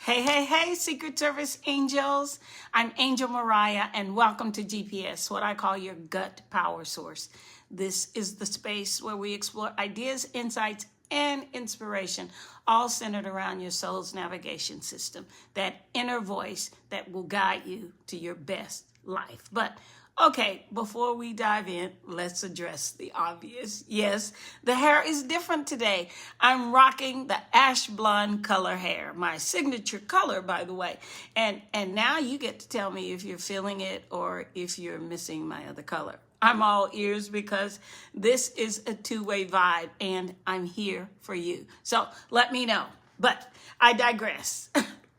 Hey, Secret Service angels. I'm Angel Mariah, and welcome to GPS, what I call your gut power source. This is the space where we explore ideas, insights, and inspiration, all centered around your soul's navigation system, that inner voice that will guide you to your best life. But okay, before we dive in, let's address the obvious. Yes, the hair is different today. I'm rocking the ash blonde color hair, my signature color, by the way. And now you get to tell me if you're feeling it or if you're missing my other color. I'm all ears because this is a two-way vibe and I'm here for you. So let me know. But I digress.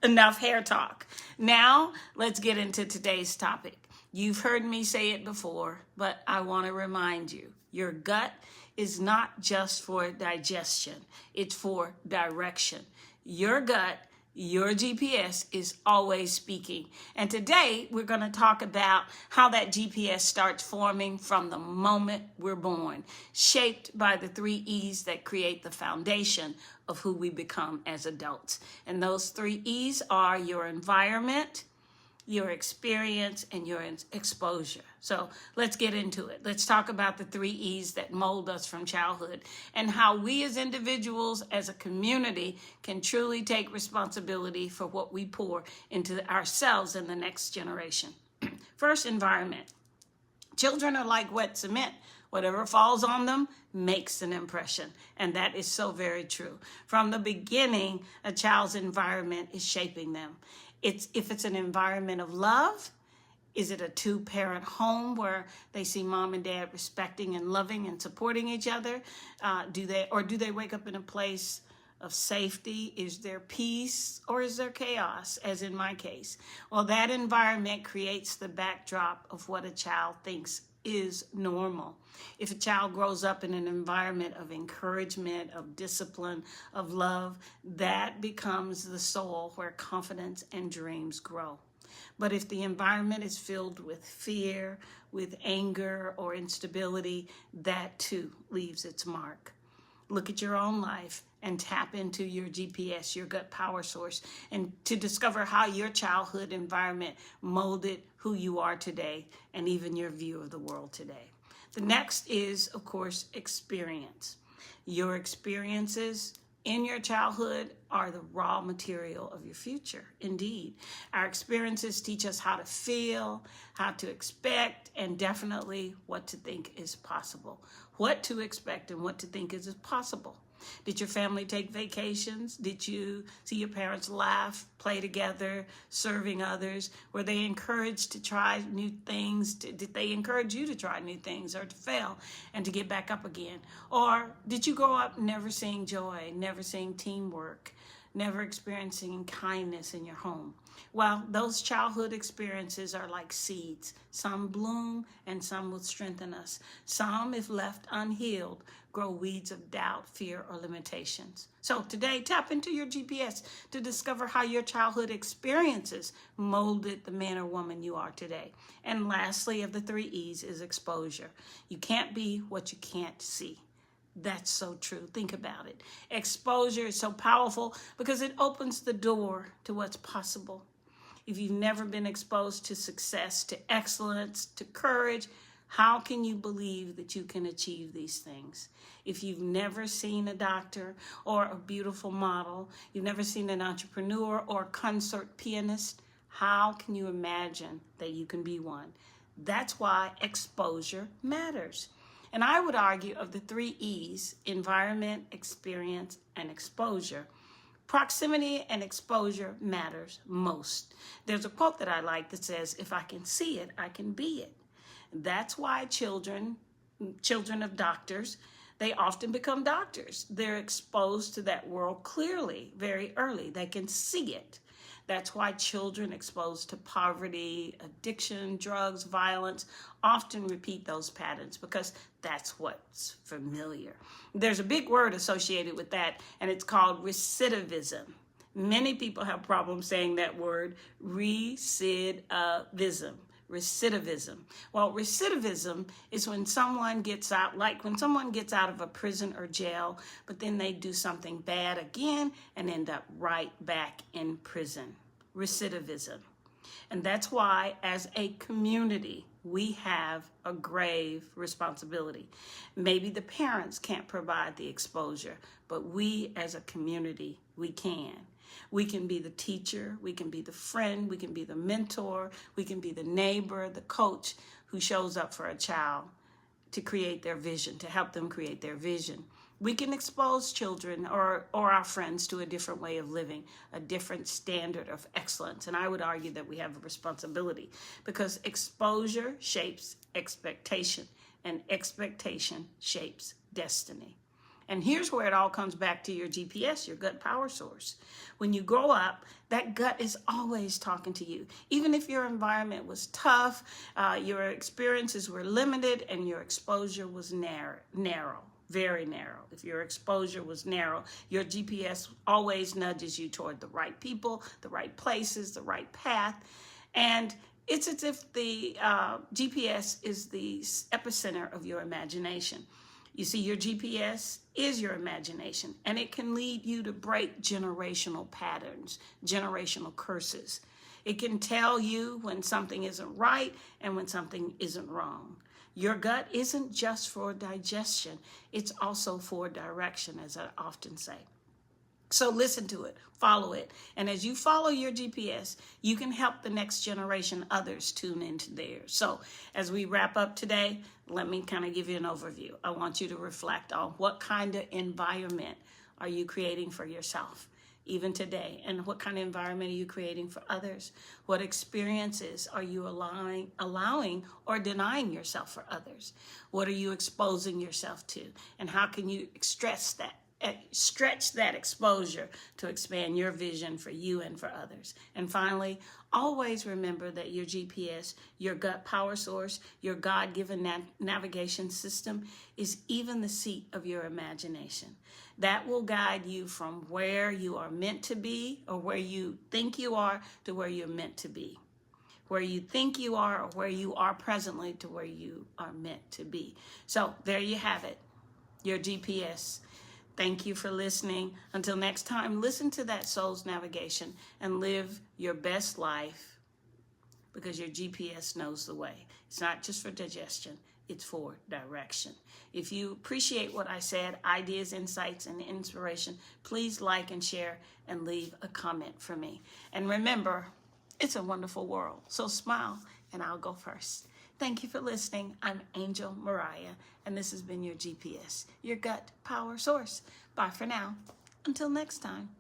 Enough hair talk. Now let's get into today's topic. You've heard me say it before, but I want to remind you, your gut is not just for digestion, it's for direction. Your gut, your GPS is always speaking. And today we're going to talk about how that GPS starts forming from the moment we're born, shaped by the 3 E's that create the foundation of who we become as adults. And those 3 E's are your environment, your experience, and your exposure. So let's get into it. Let's talk about the 3 E's that mold us from childhood and how we as individuals, as a community, can truly take responsibility for what we pour into ourselves and the next generation. First, environment. Children are like wet cement. Whatever falls on them makes an impression. And that is so very true. From the beginning, a child's environment is shaping them. If it's an environment of love, is it a 2-parent home where they see mom and dad respecting and loving and supporting each other? Do they wake up in a place of safety? Is there peace or is there chaos, as in my case? Well, that environment creates the backdrop of what a child thinks is normal. If a child grows up in an environment of encouragement, of discipline, of love, that becomes the soil where confidence and dreams grow. But if the environment is filled with fear, with anger, or instability, that too leaves its mark. Look at your own life and tap into your GPS, your gut power source, and to discover how your childhood environment molded who you are today and even your view of the world today. The next is, of course, experience. Your experiences in your childhood are the raw material of your future. Indeed, our experiences teach us how to feel, how to expect, and definitely what to think is possible. What to expect and what to think is possible. Did your family take vacations? Did you see your parents laugh, play together, serving others? Were they encouraged to try new things? Did they encourage you to try new things or to fail and to get back up again? Or did you grow up never seeing joy, never seeing teamwork, never experiencing kindness in your home? Well, those childhood experiences are like seeds. Some bloom and some will strengthen us. Some, if left unhealed, grow weeds of doubt, fear, or limitations. So today, tap into your GPS to discover how your childhood experiences molded the man or woman you are today. And lastly, of the 3 E's is exposure. You can't be what you can't see. That's so true. Think about it. Exposure is so powerful because it opens the door to what's possible. If you've never been exposed to success, to excellence, to courage, how can you believe that you can achieve these things? If you've never seen a doctor or a beautiful model, you've never seen an entrepreneur or a concert pianist, how can you imagine that you can be one? That's why exposure matters. And I would argue of the 3 E's, environment, experience, and exposure, proximity and exposure matters most. There's a quote that I like that says, if I can see it, I can be it. That's why children of doctors, they often become doctors. They're exposed to that world clearly, very early. They can see it. That's why children exposed to poverty, addiction, drugs, violence often repeat those patterns because that's what's familiar. There's a big word associated with that, and it's called recidivism. Many people have problems saying that word, recidivism. recidivism. Well, recidivism is when someone gets out, like when someone gets out of a prison or jail, but then they do something bad again and end up right back in prison. Recidivism. And that's why, as a community, we have a grave responsibility. Maybe the parents can't provide the exposure, but we as a community, we can. We can be the teacher, we can be the friend, we can be the mentor, we can be the neighbor, the coach who shows up for a child to create their vision, to help them create their vision. We can expose children or our friends to a different way of living, a different standard of excellence. And I would argue that we have a responsibility because exposure shapes expectation and expectation shapes destiny. And here's where it all comes back to your GPS, your gut power source. When you grow up, that gut is always talking to you. Even if your environment was tough, your experiences were limited, and your exposure was narrow, very narrow. If your exposure was narrow, your GPS always nudges you toward the right people, the right places, the right path. And it's as if the GPS is the epicenter of your imagination. You see, your GPS is your imagination, and it can lead you to break generational patterns, generational curses. It can tell you when something isn't right and when something isn't wrong. Your gut isn't just for digestion, it's also for direction, as I often say. So listen to it, follow it. And as you follow your GPS, you can help the next generation, others tune into theirs. So as we wrap up today, let me kind of give you an overview. I want you to reflect on what kind of environment are you creating for yourself, even today? And what kind of environment are you creating for others? What experiences are you allowing or denying yourself for others? What are you exposing yourself to? And how can you stretch that exposure to expand your vision for you and for others? And finally, always remember that your GPS, your gut power source, your God-given navigation system is even the seat of your imagination. That will guide you from where you are meant to be, or where you think you are, to where you're meant to be. Where you think you are, or where you are presently, to where you are meant to be. So there you have it, your GPS. Thank you for listening. Until next time, listen to that soul's navigation and live your best life, because your GPS knows the way. It's not just for digestion, it's for direction. If you appreciate what I said, ideas, insights, and inspiration, please like and share and leave a comment for me. And remember, it's a wonderful world. So smile and I'll go first. Thank you for listening. I'm Angel Mariah, and this has been your GPS, your gut power source. Bye for now. Until next time.